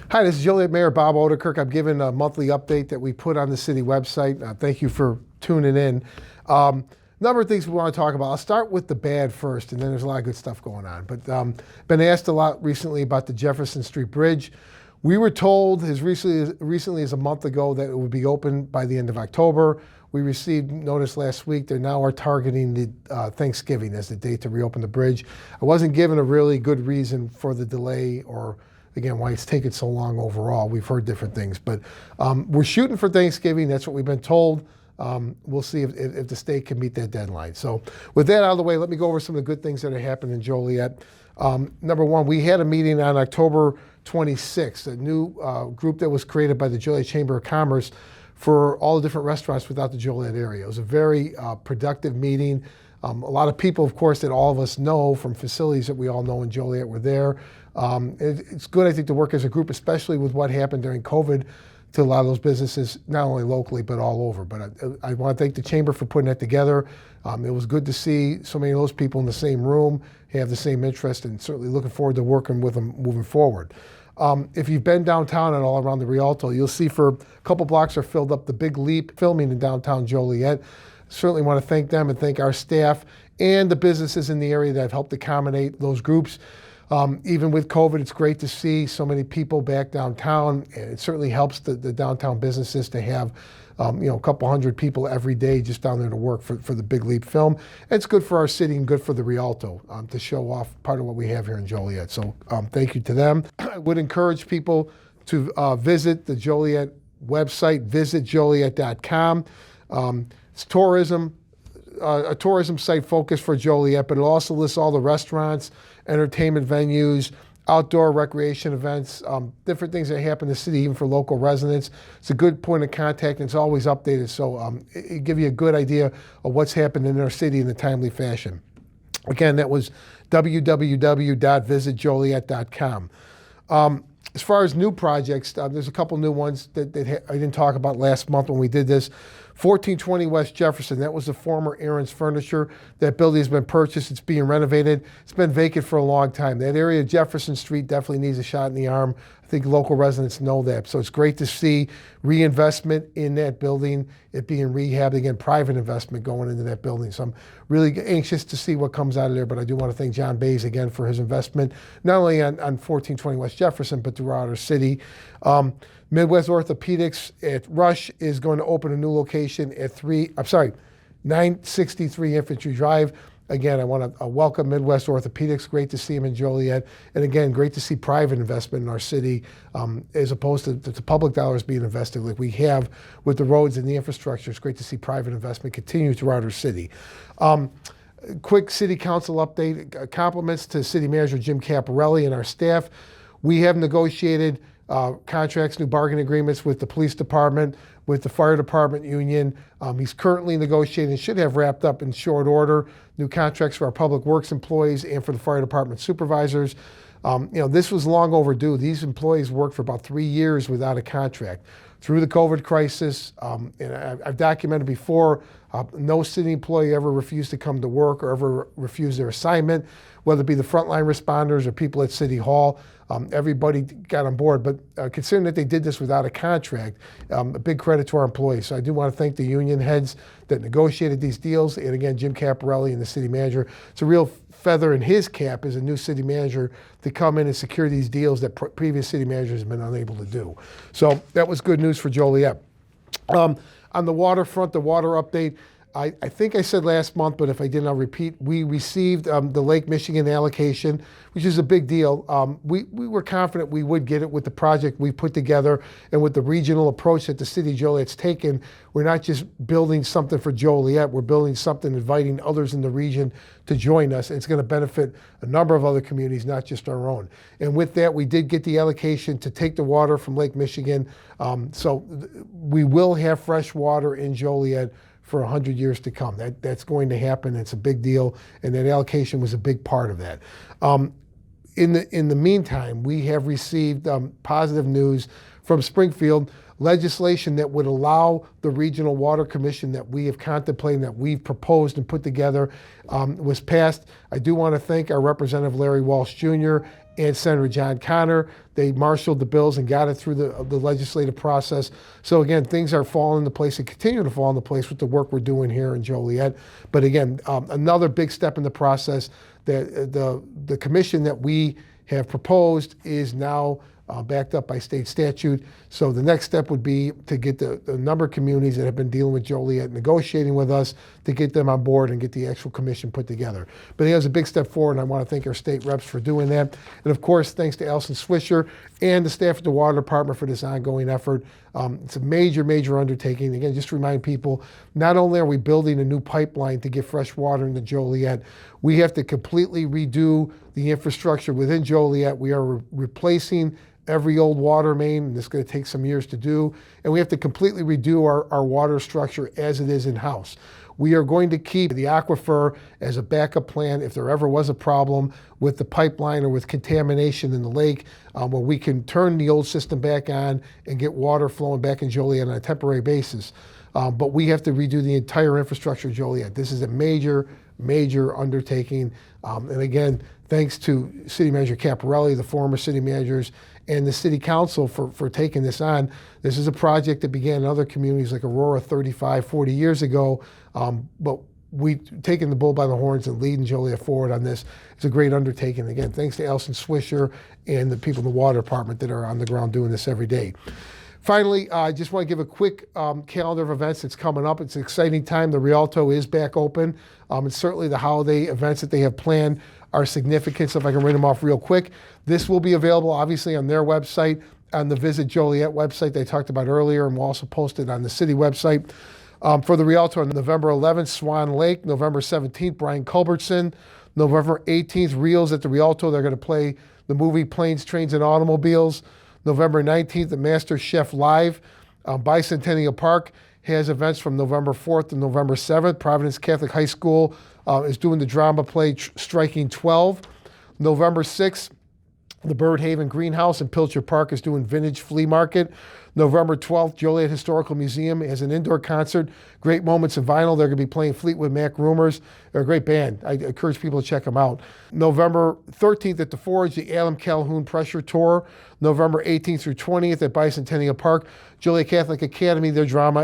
Hi, this is Joliet Mayor Bob Odekirk. I'm giving a monthly update that we put on the city website. Thank you for tuning in. Number of things we want to talk about. I'll start with the bad first, and then there's a lot of good stuff going on. But been asked a lot recently about the Jefferson Street Bridge. We were told as recently as a month ago that it would be open by the end of October. We received notice last week they now are targeting the Thanksgiving as the date to reopen the bridge. I wasn't given a really good reason for the delay or again, why it's taken so long overall. We've heard different things, but we're shooting for Thanksgiving. That's what we've been told. We'll see if the state can meet that deadline. So with that out of the way, let me go over some of the good things that have happened in Joliet. Number one, we had a meeting on October 26th, a new group that was created by the Joliet Chamber of Commerce for all the different restaurants without the Joliet area. It was a very productive meeting. A lot of people, of course, that all of us know from facilities that we all know in Joliet were there. It's good, I think, to work as a group, especially with what happened during COVID to a lot of those businesses, not only locally, but all over. But I want to thank the Chamber for putting that together. It was good to see so many of those people in the same room, have the same interest, and certainly looking forward to working with them moving forward. If you've been downtown and all around the Rialto, you'll see for a couple blocks are filled up the Big Leap filming in downtown Joliet. Certainly want to thank them and thank our staff and the businesses in the area that have helped accommodate those groups. Even with COVID, it's great to see so many people back downtown. It certainly helps the downtown businesses to have a couple hundred people every day just down there to work for the Big Leap film. And it's good for our city and good for the Rialto to show off part of what we have here in Joliet. So thank you to them. I would encourage people to visit the Joliet website, visitjoliet.com. It's tourism, a tourism site focused for Joliet, but it also lists all the restaurants, entertainment venues, outdoor recreation events, different things that happen in the city, even for local residents. It's a good point of contact, and it's always updated, so it gives you a good idea of what's happened in our city in a timely fashion. Again, that was www.visitjoliet.com. As far as new projects, there's a couple new ones that I didn't talk about last month when we did this. 1420 West Jefferson, that was the former Aaron's Furniture. That building has been purchased, it's being renovated. It's been vacant for a long time. That area of Jefferson Street definitely needs a shot in the arm. I think local residents know that. So it's great to see reinvestment in that building, it being rehabbed, again, private investment going into that building. So I'm really anxious to see what comes out of there, but I do want to thank John Bays again for his investment, not only on 1420 West Jefferson, but throughout our city. Midwest Orthopedics at Rush is going to open a new location at 963 Infantry Drive. Again, I want to welcome Midwest Orthopedics. Great to see them in Joliet. And again, great to see private investment in our city as opposed to the public dollars being invested like we have with the roads and the infrastructure. It's great to see private investment continue throughout our city. Quick city council update. Compliments to City Manager Jim Caparelli and our staff. We have negotiated contracts, new bargaining agreements with the police department, with the fire department union. He's currently negotiating, should have wrapped up in short order, new contracts for our public works employees and for the fire department supervisors. This was long overdue. These employees worked for about 3 years without a contract. Through the COVID crisis, and I've documented before, no city employee ever refused to come to work or ever refused their assignment, whether it be the frontline responders or people at City Hall. Everybody got on board, but considering that they did this without a contract, a big credit to our employees. So I do want to thank the union heads that negotiated these deals, and again, Jim Caparelli and the city manager. It's a real feather in his cap as a new city manager to come in and secure these deals that previous city managers have been unable to do. So that was good news for Joliet. On the waterfront, the water update, I think I said last month, but if I didn't, I'll repeat. We received the Lake Michigan allocation, which is a big deal. We were confident we would get it with the project we put together and with the regional approach that the city of Joliet's taken. We're not just building something for Joliet, we're building something inviting others in the region to join us. And it's going to benefit a number of other communities, not just our own. And with that, we did get the allocation to take the water from Lake Michigan. So we will have fresh water in Joliet for 100 years to come. That's going to happen. It's a big deal, and that allocation was a big part of that. In the meantime, we have received positive news from Springfield, legislation that would allow the Regional Water Commission that we have contemplated, that we've proposed and put together, was passed. I do want to thank our Representative Larry Walsh Jr. and Senator John Connor. They marshaled the bills and got it through the legislative process. So again, things are falling into place and continue to fall into place with the work we're doing here in Joliet. But again, another big step in the process. The commission that we have proposed is now backed up by state statute. So the next step would be to get the number of communities that have been dealing with Joliet negotiating with us to get them on board and get the actual commission put together. But it was a big step forward, and I want to thank our state reps for doing that. And of course, thanks to Alison Swisher and the staff at the Water Department for this ongoing effort. It's a major, major undertaking. Again, just to remind people, not only are we building a new pipeline to get fresh water into Joliet, we have to completely redo the infrastructure within Joliet. We are replacing every old water main, and this is going to take some years to do, and we have to completely redo our water structure as it is in-house. We are going to keep the aquifer as a backup plan if there ever was a problem with the pipeline or with contamination in the lake, where we can turn the old system back on and get water flowing back in Joliet on a temporary basis. But we have to redo the entire infrastructure of Joliet. This is a major, major undertaking. And again, thanks to City Manager Caparelli, the former city managers, and the city council for taking this on. This is a project that began in other communities like Aurora 35, 40 years ago, but we've taken the bull by the horns and leading Joliet forward on this. It's a great undertaking. Again, thanks to Alison Swisher and the people in the Water Department that are on the ground doing this every day. Finally, I just want to give a quick calendar of events that's coming up. It's an exciting time. The Rialto is back open. And certainly the holiday events that they have planned are significant. So if I can read them off real quick. This will be available obviously on their website, on the Visit Joliet website they talked about earlier, and we'll also post it on the city website. For the Rialto on November 11th, Swan Lake. November 17th, Brian Culbertson. November 18th, Reels at the Rialto. They're going to play the movie Planes, Trains, and Automobiles. November 19th, the Master Chef Live. Bicentennial Park has events from November 4th to November 7th. Providence Catholic High School is doing the drama play Striking 12. November 6th, the Birdhaven Greenhouse in Pilcher Park is doing Vintage Flea Market. November 12th, Joliet Historical Museum has an indoor concert, Great Moments in Vinyl. They're going to be playing Fleetwood Mac Rumors. They're a great band. I encourage people to check them out. November 13th at the Forge, the Adam Calhoun Pressure Tour. November 18th through 20th at Bicentennial Park, Joliet Catholic Academy, their drama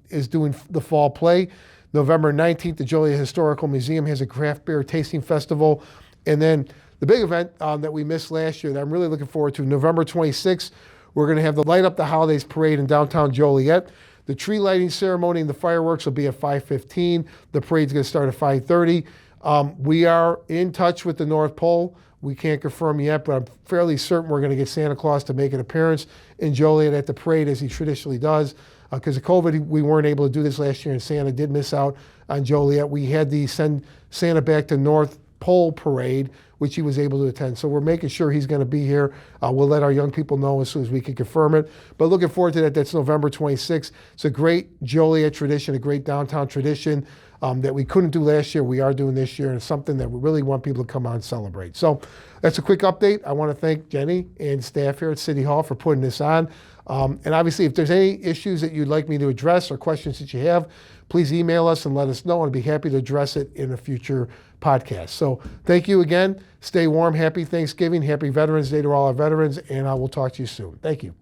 is doing the fall play. November 19th, the Joliet Historical Museum has a craft beer tasting festival. And then the big event that we missed last year that I'm really looking forward to, November 26th, we're going to have the Light Up the Holidays Parade in downtown Joliet. The tree lighting ceremony and the fireworks will be at 5:15. The parade's going to start at 5:30. We are in touch with the North Pole. We can't confirm yet, but I'm fairly certain we're going to get Santa Claus to make an appearance in Joliet at the parade as he traditionally does. Because of COVID, we weren't able to do this last year, and Santa did miss out on Joliet. We had the Send Santa Back to North Pole parade, which he was able to attend. So we're making sure he's going to be here. We'll let our young people know as soon as we can confirm it. But looking forward to that. That's November 26th. It's a great Joliet tradition, a great downtown tradition that we couldn't do last year. We are doing this year, and it's something that we really want people to come out and celebrate. So that's a quick update. I want to thank Jenny and staff here at City Hall for putting this on. And obviously, if there's any issues that you'd like me to address or questions that you have, please email us and let us know. I'd be happy to address it in a future podcast. So thank you again. Stay warm. Happy Thanksgiving. Happy Veterans Day to all our veterans. And I will talk to you soon. Thank you.